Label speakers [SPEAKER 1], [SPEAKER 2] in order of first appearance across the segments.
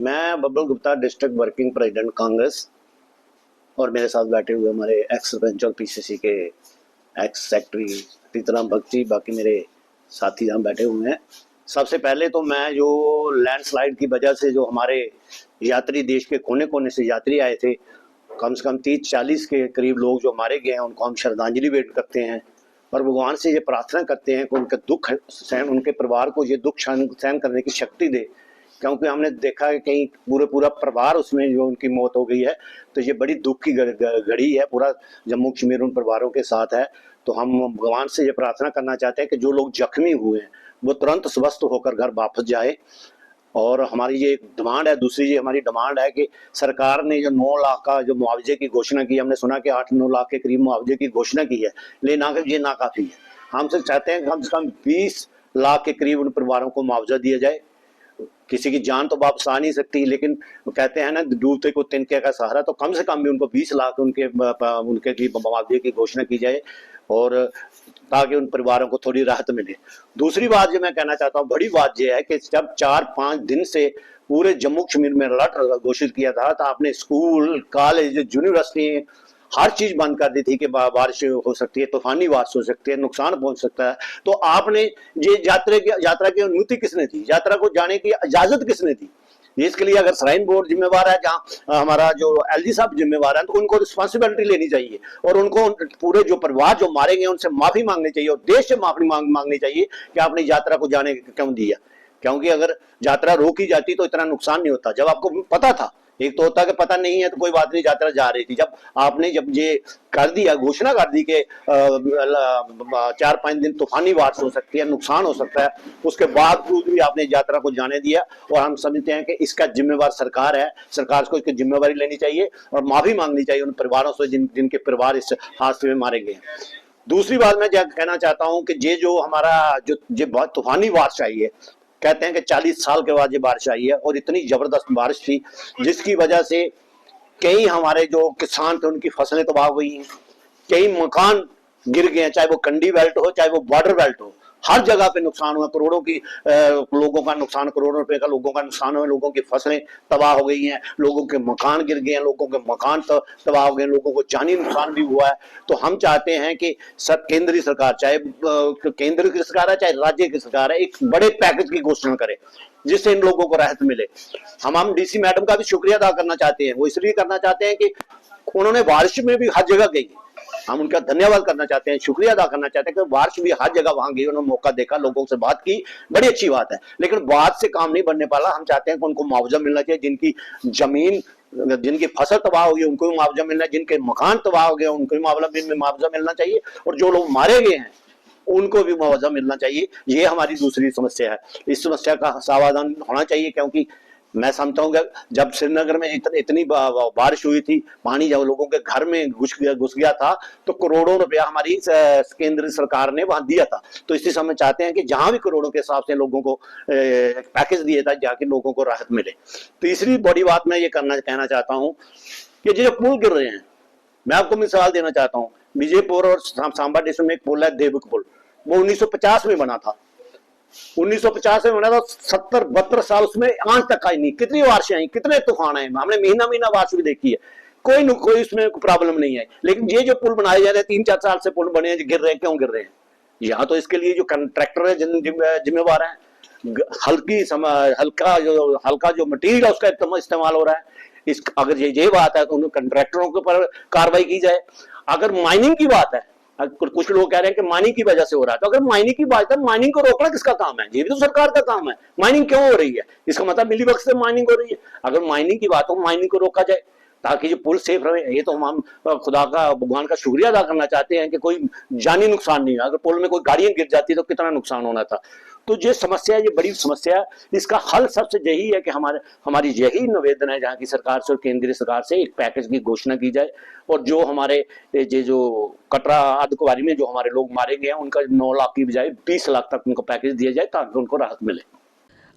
[SPEAKER 1] मैं bubble Gupta, district working president Congress, और मेरे साथ बैठे हुए हमारे एक्स सरपंच और पीसीसी के एक्स सेक्रेटरी सीताराम भक्ति, बाकी मेरे साथी यहाँ बैठे हुए हैं। सबसे पहले तो मैं जो लैंडस्लाइड की वजह से जो हमारे यात्री, देश के कोने कोने से यात्री आए थे, कम से कम 30-40 के करीब लोग जो मारे गए हैं, उनको हम श्रद्धांजलि भेंट करते हैं और भगवान से ये प्रार्थना करते हैं कि उनके दुख सहन, उनके परिवार को ये दुख सहन करने की शक्ति दे, क्योंकि हमने देखा है कहीं पूरा परिवार उसमें जो उनकी मौत हो गई है, तो ये बड़ी दुख की घड़ी है। पूरा जम्मू कश्मीर उन परिवारों के साथ है। तो हम भगवान से ये प्रार्थना करना चाहते हैं कि जो लोग जख्मी हुए हैं वो तुरंत स्वस्थ होकर घर वापस जाए। और हमारी ये एक डिमांड है। दूसरी ये हमारी डिमांड है कि सरकार ने जो 9 लाख का जो मुआवजे की घोषणा की, हमने सुना कि 8-9 लाख के करीब मुआवजे की घोषणा की है, लेकिन ये नाकाफी है। हम से चाहते हैं कम से कम 20 लाख के करीब उन परिवारों को मुआवजा दिया जाए। किसी की जान तो वापस आ नहीं सकती, लेकिन कहते हैं ना, डूबते को तिनके का सहारा, तो कम से कम भी उनको 20 लाख उनके मुआवजे की घोषणा की जाए, और ताकि उन परिवारों को थोड़ी राहत मिले। दूसरी बात जो मैं कहना चाहता हूँ, बड़ी बात यह है कि जब 4-5 दिन से पूरे जम्मू कश्मीर में अलर्ट घोषित किया था, तो आपने स्कूल, कॉलेज, यूनिवर्सिटी, हर चीज बंद कर दी थी कि बारिश हो सकती है, तूफानी बारिश हो सकती है, नुकसान पहुंच सकता है। तो आपने ये यात्रा की अनुमति किसने दी? यात्रा को जाने की इजाजत किसने दी? इसके लिए अगर श्राइन बोर्ड जिम्मेवार है, जहाँ हमारा जो एलजी साहब जिम्मेवार है, तो उनको रिस्पॉन्सिबिलिटी लेनी चाहिए और उनको पूरे जो परिवार जो मारे गए उनसे माफी मांगनी चाहिए और देश से माफी मांगनी चाहिए कि आपने यात्रा को जाने क्यों दिया। क्योंकि अगर यात्रा रोकी जाती तो इतना नुकसान नहीं होता। जब आपको पता था, एक तो होता कि पता नहीं है तो कोई बात नहीं, यात्रा जा रही थी। जब आपने ये कर दिया, घोषणा कर दी कि 4-5 दिन तूफानी बारिश हो सकती है, नुकसान हो सकता है, उसके बावजूद भी आपने यात्रा को जाने दिया। और हम समझते हैं कि इसका जिम्मेवार सरकार है। सरकार को इसकी जिम्मेवारी लेनी चाहिए और माफी मांगनी चाहिए उन परिवारों से जिनके परिवार इस हादसे में मारे गए हैं। दूसरी बात मैं कहना चाहता हूं कि ये जो हमारा जो बहुत तूफानी बारिश आई है, कहते हैं कि 40 साल के बाद ये बारिश आई है, और इतनी जबरदस्त बारिश थी जिसकी वजह से कई हमारे जो किसान थे उनकी फसलें तबाह हुई हैं, कई मकान गिर गए हैं, चाहे वो कंडी बेल्ट हो चाहे वो बॉर्डर बेल्ट हो, हर जगह पे नुकसान हुआ। करोड़ों की लोगों का नुकसान, करोड़ों रुपए का लोगों का नुकसान हुआ। लोगों की फसलें तबाह हो गई हैं, लोगों के मकान गिर गए हैं, लोगों के मकान तबाह हो गए, लोगों को जानी नुकसान भी हुआ है। तो हम चाहते हैं कि केंद्रीय सरकार, चाहे केंद्र की सरकार है चाहे राज्य की सरकार है, एक बड़े पैकेज की घोषणा करे जिससे इन लोगों को राहत मिले। हम डीसी मैडम का भी शुक्रिया अदा करना चाहते हैं। वो इसलिए करना चाहते हैं कि उन्होंने बारिश में भी हर जगह गई, हम उनका धन्यवाद करना चाहते हैं, शुक्रिया अदा करना चाहते हैं कि बारिश भी हर जगह वहां गई, उन्होंने मौका देखा, लोगों से बात की, बड़ी अच्छी बात है। लेकिन बात से काम नहीं बनने वाला। हम चाहते हैं कि उनको मुआवजा मिलना चाहिए। जिनकी जमीन, जिनकी फसल तबाह हो गई उनको भी मुआवजा मिलना है, जिनके मकान तबाह हो गए उनको भी मुआवजा मिलना चाहिए, और जो लोग मारे गए हैं उनको भी मुआवजा मिलना चाहिए। ये हमारी दूसरी समस्या है। इस समस्या का समाधान होना चाहिए, क्योंकि मैं समझता हूँ जब श्रीनगर में इतनी बारिश हुई थी, पानी जब लोगों के घर में घुस गया था, तो करोड़ों रुपया हमारी केंद्र सरकार ने वहां दिया था। तो इसी समय चाहते हैं कि जहां भी करोड़ों के हिसाब से लोगों को पैकेज दिया था, जाके लोगों को राहत मिले। तीसरी बड़ी बात मैं ये कहना चाहता हूँ कि जो पुल गिर रहे हैं, मैं आपको मिसाल देना चाहता हूँ। विजयपुर और सांबा डिस्ट्रिक्ट में एक पुल है, देवक पुल, वो 1950 में बना था। 1950 में बना था, 70-72 साल उसमें आज तक आई नहीं। कितनी बारिशें आई, कितने तूफान आए, हमने महीना बारिश भी देखी है, कोई उसमें प्रॉब्लम नहीं है। लेकिन ये जो पुल बनाए जा रहे हैं, 3-4 साल से पुल बने हैं, गिर रहे हैं, क्यों गिर रहे हैं? यहाँ तो इसके लिए जो कंट्रैक्टर है जिम्मेवार है। हल्का जो मटेरियल है उसका इस्तेमाल हो रहा है। अगर ये बात है तो उन कंट्रैक्टरों के ऊपर कार्रवाई की जाए। अगर माइनिंग की बात है, कुछ लोग कह रहे हैं कि माइनिंग की वजह से हो रहा है, तो अगर माइनिंग की बात है, माइनिंग को रोकना किसका काम है? ये भी तो सरकार का काम है। माइनिंग क्यों हो रही है? इसका मतलब मिलीभगत से माइनिंग हो रही है। अगर माइनिंग की बात हो, माइनिंग को रोका जाए ताकि जो पुल सेफ रहे। ये तो हम खुदा का, भगवान का शुक्रिया अदा करना चाहते हैं कि कोई जानी नुकसान नहीं है। अगर पुल में कोई गाड़ियां गिर जाती तो कितना नुकसान होना था। तो ये समस्या, ये बड़ी समस्या है। इसका हल सबसे यही है कि हमारी यही निवेदन है जहाँ की सरकार से और केंद्रीय सरकार से, एक पैकेज की घोषणा की जाए, और जो हमारे जो कटरा आदकुवारी में जो हमारे लोग मारे गए हैं उनका 9 लाख की बजाय 20 लाख तक उनको पैकेज दिया जाए ताकि उनको राहत मिले।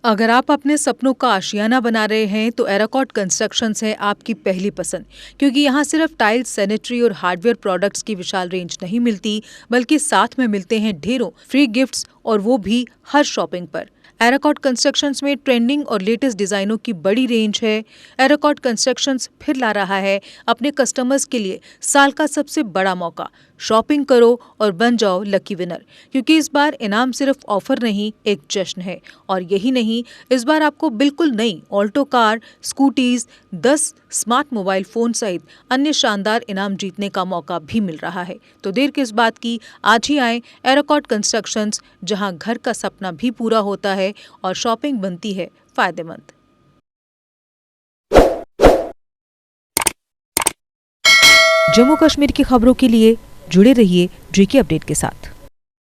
[SPEAKER 2] अगर आप अपने सपनों का आशियाना बना रहे हैं तो एराकॉट कंस्ट्रक्शंस है आपकी पहली पसंद, क्योंकि यहाँ सिर्फ टाइल्स, सैनिटरी और हार्डवेयर प्रोडक्ट्स की विशाल रेंज नहीं मिलती, बल्कि साथ में मिलते हैं ढेरों फ्री गिफ्ट्स, और वो भी हर शॉपिंग पर। एराकॉट कंस्ट्रक्शंस में ट्रेंडिंग और लेटेस्ट डिजाइनों की बड़ी रेंज है। एराकॉट कंस्ट्रक्शंस फिर ला रहा है अपने कस्टमर्स के लिए साल का सबसे बड़ा मौका। शॉपिंग करो और बन जाओ लकी विनर, क्योंकि इस बार इनाम सिर्फ ऑफर नहीं, एक जश्न है। और यही नहीं, इस बार आपको बिल्कुल नई Alto car, scooties, 10 smart mobile phone सहित अन्य शानदार इनाम जीतने का मौका भी मिल रहा है। तो देर किस बात की, आज ही आए एराकॉट कंस्ट्रक्शंस, जहां घर का सपना भी पूरा होता है और शॉपिंग बनती है फायदेमंद। जम्मू कश्मीर की खबरों के लिए जुड़े रहिए GK अपडेट के साथ।